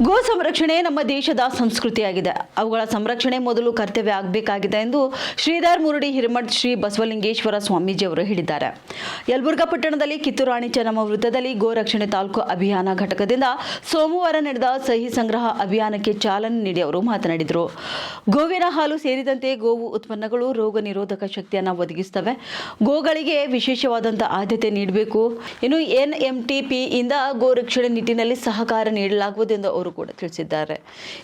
ಗೋ ಸಂರಕ್ಷಣೆ ನಮ್ಮ ದೇಶದ ಸಂಸ್ಕೃತಿಯಾಗಿದೆ. ಅವುಗಳ ಸಂರಕ್ಷಣೆ ಮೊದಲು ಕರ್ತವ್ಯ ಆಗಬೇಕಾಗಿದೆ ಎಂದು ಶ್ರೀಧರ್ ಮುರುಡಿ ಹಿರೇಮಠ್ ಶ್ರೀ ಬಸವಲಿಂಗೇಶ್ವರ ಸ್ವಾಮೀಜಿಯವರು ಹೇಳಿದ್ದಾರೆ. ಯಲಬುರ್ಗಾ ಪಟ್ಟಣದಲ್ಲಿ ಕಿತ್ತೂರು ರಾಣಿ ಚೆನ್ನಮ್ಮ ವೃತ್ತದಲ್ಲಿ ಗೋ ರಕ್ಷಣೆ ತಾಲೂಕು ಅಭಿಯಾನ ಘಟಕದಿಂದ ಸೋಮವಾರ ನಡೆದ ಸಹಿ ಸಂಗ್ರಹ ಅಭಿಯಾನಕ್ಕೆ ಚಾಲನೆ ನೀಡಿ ಅವರು ಮಾತನಾಡಿದರು. ಗೋವಿನ ಹಾಲು ಸೇರಿದಂತೆ ಗೋವು ಉತ್ಪನ್ನಗಳು ರೋಗ ನಿರೋಧಕ ಶಕ್ತಿಯನ್ನು ಒದಗಿಸುತ್ತವೆ. ಗೋಗಳಿಗೆ ವಿಶೇಷವಾದಂತಹ ಆದ್ಯತೆ ನೀಡಬೇಕು. ಇನ್ನು NMTP ಇಂದ ಗೋ ರಕ್ಷಣೆ ನಿಟ್ಟಿನಲ್ಲಿ ಸಹಕಾರ ನೀಡಲಾಗುವುದು ಎಂದು ಅವರು ಕೂಡ ತಿಳಿಸಿದ್ದಾರೆ.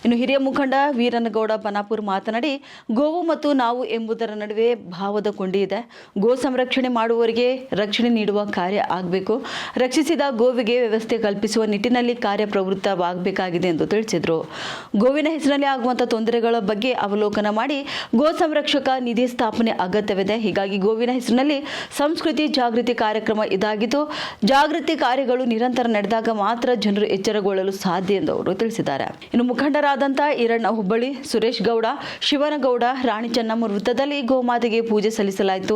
ಇನ್ನು ಹಿರಿಯ ಮುಖಂಡ ವೀರನಗೌಡ ಬನಾಪುರ್ ಮಾತನಾಡಿ, ಗೋವು ಮತ್ತು ನಾವು ಎಂಬುದರ ನಡುವೆ ಭಾವದ ಕೊಂಡಿ ಇದೆ. ಗೋ ಸಂರಕ್ಷಣೆ ಮಾಡುವವರಿಗೆ ರಕ್ಷಣೆ ನೀಡುವ ಕಾರ್ಯ ಆಗಬೇಕು. ರಕ್ಷಿಸಿದ ಗೋವಿಗೆ ವ್ಯವಸ್ಥೆ ಕಲ್ಪಿಸುವ ನಿಟ್ಟಿನಲ್ಲಿ ಕಾರ್ಯಪ್ರವೃತ್ತವಾಗಬೇಕಾಗಿದೆ ಎಂದು ತಿಳಿಸಿದರು. ಗೋವಿನ ಹೆಸರಿನಲ್ಲಿ ಆಗುವಂತಹ ತೊಂದರೆಗಳ ಬಗ್ಗೆ ಅವಲೋಕನ ಮಾಡಿ ಗೋ ಸಂರಕ್ಷಕ ನಿಧಿ ಸ್ಥಾಪನೆ ಅಗತ್ಯವಿದೆ. ಹೀಗಾಗಿ ಗೋವಿನ ಹೆಸರಿನಲ್ಲಿ ಸಂಸ್ಕೃತಿ ಜಾಗೃತಿ ಕಾರ್ಯಕ್ರಮ ಇದಾಗಿದ್ದು, ಜಾಗೃತಿ ಕಾರ್ಯಗಳು ನಿರಂತರ ನಡೆದಾಗ ಮಾತ್ರ ಜನರು ಎಚ್ಚರಗೊಳ್ಳಲು ಸಾಧ್ಯ ಎಂದು ಅವರು ತಿಳಿಸಿದ್ದಾರೆ. ಇನ್ನು ಮುಖಂಡರಾದಂಥ ಈರಣ್ಣ ಹುಬ್ಬಳ್ಳಿ, ಸುರೇಶ್ ಗೌಡ, ಶಿವನಗೌಡ, ರಾಣಿ ಚೆನ್ನಮ್ಮ ವೃತ್ತದಲ್ಲಿ ಗೋಮಾತೆಗೆ ಪೂಜೆ ಸಲ್ಲಿಸಲಾಯಿತು.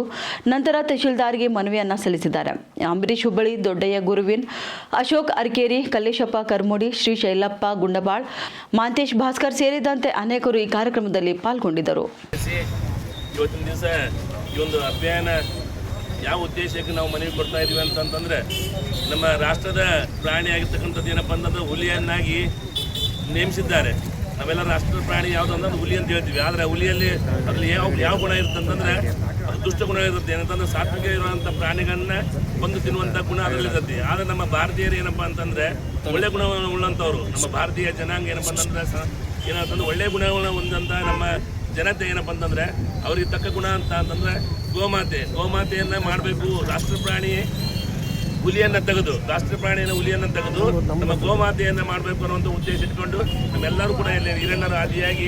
ನಂತರ ತಹಶೀಲ್ದಾರ್ಗೆ ಮನವಿಯನ್ನ ಸಲ್ಲಿಸಿದ್ದಾರೆ. ಅಂಬರೀಶ್ ಹುಬ್ಬಳ್ಳಿ, ದೊಡ್ಡಯ್ಯ ಗುರುವಿನ್, ಅಶೋಕ್ ಅರ್ಕೇರಿ, ಕಲ್ಲೇಶಪ್ಪ ಕರ್ಮೋಡಿ, ಶ್ರೀ ಶೈಲಪ್ಪ ಗುಂಡಬಾಳ್, ಮಾಂತೇಶ್ ಭಾಸ್ಕರ್ ಸೇರಿದಂತೆ ಅನೇಕರು ಈ ಕಾರ್ಯಕ್ರಮದಲ್ಲಿ ಪಾಲ್ಗೊಂಡಿದ್ದರು. ಇವತ್ತಿನ ದಿವಸ ಈ ಒಂದು ಅಭಿಯಾನ ಯಾವ ಉದ್ದೇಶಕ್ಕೆ ನಾವು ಮನವಿ ಕೊಡ್ತಾ ಇದೀವಿ ಅಂತಂತಂದರೆ, ನಮ್ಮ ರಾಷ್ಟ್ರದ ಪ್ರಾಣಿ ಆಗಿರ್ತಕ್ಕಂಥದ್ದು ಏನಪ್ಪ ಅಂತಂದ್ರೆ ಹುಲಿಯನ್ನಾಗಿ ನೇಮಿಸಿದ್ದಾರೆ. ನಾವೆಲ್ಲ ರಾಷ್ಟ್ರದ ಪ್ರಾಣಿ ಯಾವುದು ಅಂತಂದ್ರೆ ಹುಲಿ ಅಂತ ಹೇಳ್ತೀವಿ. ಆದರೆ ಹುಲಿಯಲ್ಲಿ ಅದರಲ್ಲಿ ಯಾವ ಗುಣ ಇರುತ್ತಂತಂದರೆ ಅದು ದುಷ್ಟ ಗುಣ ಇರುತ್ತೆ. ಏನಂತಂದ್ರೆ ಸಾತ್ವಿಕ ಇರುವಂಥ ಪ್ರಾಣಿಗಳನ್ನ ಕೊಂದು ತಿನ್ನುವಂಥ ಗುಣ ಅದರಲ್ಲಿ ಇರುತ್ತೆ. ಆದರೆ ನಮ್ಮ ಭಾರತೀಯರು ಏನಪ್ಪ ಅಂತಂದರೆ ಒಳ್ಳೆ ಗುಣವನ್ನು ಉಳ್ಳಂಥವ್ರು. ನಮ್ಮ ಭಾರತೀಯ ಜನಾಂಗ ಏನಪ್ಪ ಅಂತಂದ್ರೆ ಏನಂತಂದ್ರೆ ಒಳ್ಳೆಯ ಗುಣಗಳನ್ನ ಹೊಂದಂಥ ನಮ್ಮ ಜನತೆ ಏನಪ್ಪ ಅಂತಂದರೆ ಅವ್ರಿಗೆ ತಕ್ಕ ಗುಣ ಅಂತಂದರೆ ಗೋಮಾತೆಯನ್ನು ಮಾಡಬೇಕು. ರಾಷ್ಟ್ರ ಪ್ರಾಣಿ ಹುಲಿಯನ್ನು ತೆಗೆದು ನಮ್ಮ ಗೋಮಾತೆಯನ್ನು ಮಾಡಬೇಕು ಅನ್ನುವಂಥ ಉದ್ದೇಶ ಇಟ್ಕೊಂಡು ನಮ್ಮೆಲ್ಲರೂ ಕೂಡ ಇಲ್ಲಿ ಹಿರಿಯರ ಆದಿಯಾಗಿ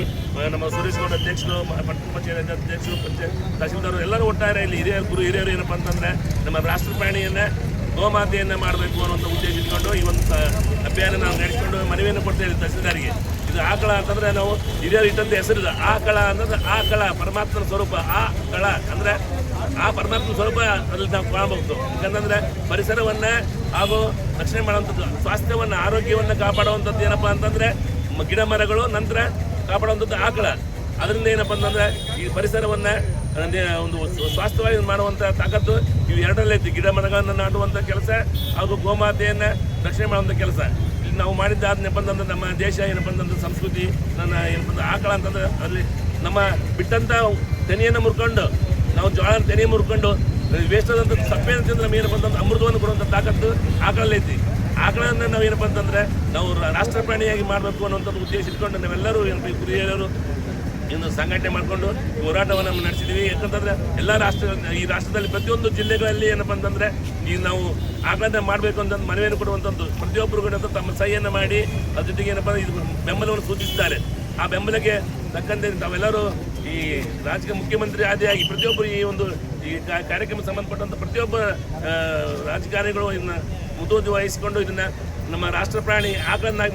ನಮ್ಮ ಸುರೇಶ್ ಗೌಡ ಅಧ್ಯಕ್ಷರು, ಪಟ್ಟಣ ಪಂಚಾಯತ್ ಅಧ್ಯಕ್ಷರು, ತಹಶೀಲ್ದಾರರು ಎಲ್ಲರೂ ಒಟ್ಟಾರೆ ಇಲ್ಲಿ ಹಿರಿಯರು ಏನಪ್ಪ ಅಂತಂದರೆ ನಮ್ಮ ರಾಷ್ಟ್ರ ಪ್ರಾಣಿಯನ್ನು ಗೋಮಾತೆಯನ್ನು ಮಾಡಬೇಕು ಅನ್ನುವಂಥ ಉದ್ದೇಶ ಇಟ್ಕೊಂಡು ಈ ಒಂದು ಅಭಿಯಾನ ನಾವು ನಡೆಸಿಕೊಂಡು ಮನವಿಯನ್ನು ಕೊಡ್ತಾ ಇದ್ದೀವಿ ತಹಶೀಲ್ದಾರಿಗೆ. ಇದು ಆಕಳ ಅಂತಂದರೆ ನಾವು ಹಿರಿಯರು ಇಟ್ಟಂತ ಹೆಸರಿದೆ. ಆಕಳ ಅಂತಂದ್ರೆ ಆಕಳ ಪರಮಾತ್ಮನ ಸ್ವರೂಪ. ಆಕಳ ಅಂದರೆ ಆ ಪರಮಾತ್ಮನ ಸ್ವರೂಪ ಅದ್ರಲ್ಲಿ ನಾವು ಕಾಣಬಹುದು. ಯಾಕಂತಂದರೆ ಪರಿಸರವನ್ನು ಹಾಗೂ ರಕ್ಷಣೆ ಮಾಡುವಂಥದ್ದು, ಸ್ವಾಸ್ಥ್ಯವನ್ನು ಆರೋಗ್ಯವನ್ನು ಕಾಪಾಡುವಂಥದ್ದು ಏನಪ್ಪ ಅಂತಂದರೆ ಗಿಡ ಮರಗಳು, ನಂತರ ಕಾಪಾಡುವಂಥದ್ದು ಆಕಳ. ಅದರಿಂದ ಏನಪ್ಪ ಅಂತಂದರೆ ಈ ಪರಿಸರವನ್ನು ಒಂದು ಸ್ವಾಸ್ಥ್ಯವಾಗಿ ಮಾಡುವಂಥ ತಾಕತ್ತು ಇವು ಎರಡರಲ್ಲೈತಿ. ಗಿಡ ಮರಗಳನ್ನು ನಾಟುವಂಥ ಕೆಲಸ ಹಾಗೂ ಗೋಮಾತೆಯನ್ನು ರಕ್ಷಣೆ ಮಾಡುವಂಥ ಕೆಲಸ ಇಲ್ಲಿ ನಾವು ಮಾಡಿದ್ದಾದನೇಪ್ಪ ಅಂತಂದ್ರೆ ನಮ್ಮ ದೇಶ ಏನಪ್ಪ ಅಂತಂದ್ರೆ ಸಂಸ್ಕೃತಿ ಏನಪ್ಪ ಅಂದ್ರೆ ಆಕಳ ಅಂತಂದ್ರೆ ಅಲ್ಲಿ ನಮ್ಮ ಬಿಟ್ಟಂಥ ತೆನೆಯನ್ನು ಮುರ್ಕೊಂಡು, ನಾವು ಜೋಳ ತೆನೆ ಮುರ್ಕೊಂಡು ವೇಸ್ಟ್ ಆದಂಥ ಸಪ್ಪೆಯನ್ನು ತಿಂದ್ರೆ ನಮ್ಗೆ ಏನಪ್ಪ ಅಂತಂದ್ರೆ ಅಮೃತವನ್ನು ಕೊಡುವಂಥ ತಾಕತ್ತು ಆಕಳಲ್ಲೈತಿ. ಆಕಳನ್ನು ನಾವು ಏನಪ್ಪ ಅಂತಂದರೆ ನಾವು ರಾಷ್ಟ್ರ ಪ್ರಾಣಿಯಾಗಿ ಮಾಡಬೇಕು ಅನ್ನೋಂಥದ್ದು ಉದ್ದೇಶ ಇಟ್ಕೊಂಡು ನಾವೆಲ್ಲರೂ ಏನಪ್ಪ ಹಿರಿಯರು ಇನ್ನು ಸಂಘಟನೆ ಮಾಡಿಕೊಂಡು ಹೋರಾಟವನ್ನು ನಡೆಸಿದ್ದೀವಿ. ಯಾಕಂತಂದರೆ ಎಲ್ಲ ಈ ರಾಷ್ಟ್ರದಲ್ಲಿ ಪ್ರತಿಯೊಂದು ಜಿಲ್ಲೆಗಳಲ್ಲಿ ಏನಪ್ಪ ಅಂತಂದರೆ ಈಗ ನಾವು ಆಕಳನ್ನ ಮಾಡಬೇಕು ಅಂತಂದು ಮನವಿಯನ್ನು ಕೊಡುವಂಥದ್ದು ಪ್ರತಿಯೊಬ್ಬರು ಕೂಡ ತಮ್ಮ ಸಹಿಯನ್ನು ಮಾಡಿ ಅದ್ರ ಜೊತೆಗೆ ಏನಪ್ಪ ಇದು ಬೆಂಬಲವನ್ನು ಸೂಚಿಸಿದ್ದಾರೆ. ಆ ಬೆಂಬಲಕ್ಕೆ ತಕ್ಕಂತೆ ತಾವೆಲ್ಲರೂ ಈ ರಾಜಕೀಯ ಮುಖ್ಯಮಂತ್ರಿ ಆದಿಯಾಗಿ ಪ್ರತಿಯೊಬ್ಬರು ಈ ಕಾರ್ಯಕ್ರಮ ಸಂಬಂಧಪಟ್ಟಂಥ ಪ್ರತಿಯೊಬ್ಬ ರಾಜಕಾರಣಿಗಳು ಇದನ್ನು ಮುತುವರ್ಜಿ ವಹಿಸಿಕೊಂಡು ಇದನ್ನು ನಮ್ಮ ರಾಷ್ಟ್ರ ಪ್ರಾಣಿ ಆಕಳನ್ನಾಗಿ